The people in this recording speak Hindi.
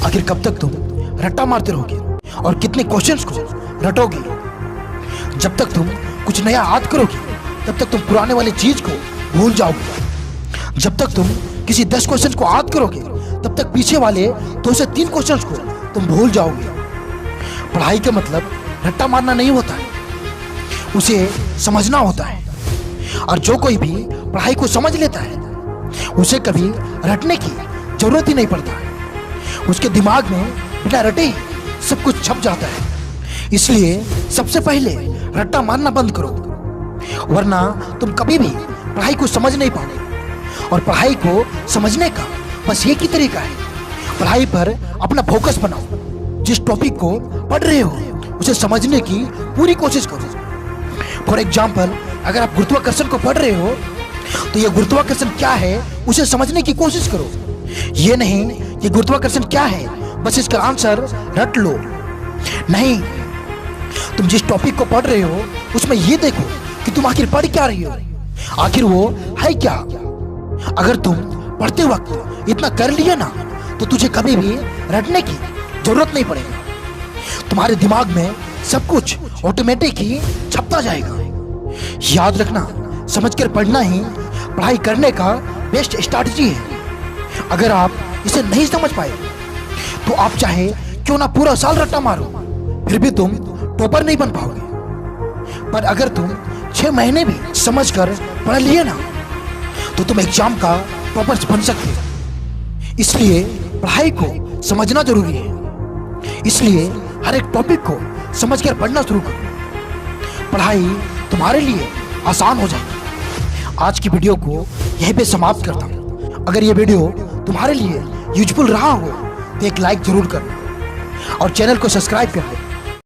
आखिर कब तक तुम रट्टा मारते रहोगे और कितने क्वेश्चंस को रटोगे? जब तक तुम कुछ नया याद करोगे तब तक तुम पुराने वाली चीज को भूल जाओगे। जब तक तुम किसी 10 क्वेश्चन को याद करोगे तब तक पीछे वाले 2 से 3 क्वेश्चंस को तुम भूल जाओगे। पढ़ाई का मतलब रट्टा मारना नहीं होता है, उसे समझना होता है। और जो कोई भी पढ़ाई को समझ लेता है उसे कभी रटने की जरूरत ही नहीं पड़ता है। उसके दिमाग में बिना रटे ही सब कुछ छप जाता है। इसलिए सबसे पहले रट्टा मारना बंद करो, वरना तुम कभी भी पढ़ाई को समझ नहीं पाओगे। और पढ़ाई को समझने का बस एक ही तरीका है, पढ़ाई पर अपना फोकस बनाओ। जिस टॉपिक को पढ़ रहे हो उसे समझने की पूरी कोशिश करो। फॉर एग्जाम्पल, अगर आप गुरुत्वाकर्षण को पढ़ रहे हो तो यह गुरुत्वाकर्षण क्या है उसे समझने की कोशिश करो। ये नहीं कि गुरुत्वाकर्षण क्या है बस इसका आंसर रट लो। नहीं, तुम जिस टॉपिक को पढ़ रहे हो उसमें ये देखो कि तुम आखिर पढ़ क्या रही हो, आखिर वो है क्या। अगर तुम पढ़ते वक्त इतना कर लिया ना तो तुझे कभी भी रटने की जरूरत नहीं पड़ेगी। तुम्हारे दिमाग में सब कुछ ऑटोमेटिक ही छपता जाएगा। याद रखना, समझकर पढ़ना ही पढ़ाई करने का बेस्ट स्ट्रैटेजी है। अगर आप इसे नहीं समझ पाए तो आप चाहे क्यों ना पूरा साल रट्टा मारो, फिर भी तुम टॉपर नहीं बन पाओगे। पर अगर तुम 6 महीने भी समझकर पढ़ लिए ना तो तुम एग्जाम का टॉपर बन सकते हो। इसलिए पढ़ाई को समझना जरूरी है। इसलिए हर एक टॉपिक को समझकर पढ़ना शुरू करो, पढ़ाई तुम्हारे लिए आसान हो जाएगी। आज की वीडियो को यहीं पे समाप्त करता हूँ। अगर ये वीडियो तुम्हारे लिए यूजफुल रहा हो तो एक लाइक जरूर करना और चैनल को सब्सक्राइब कर लें।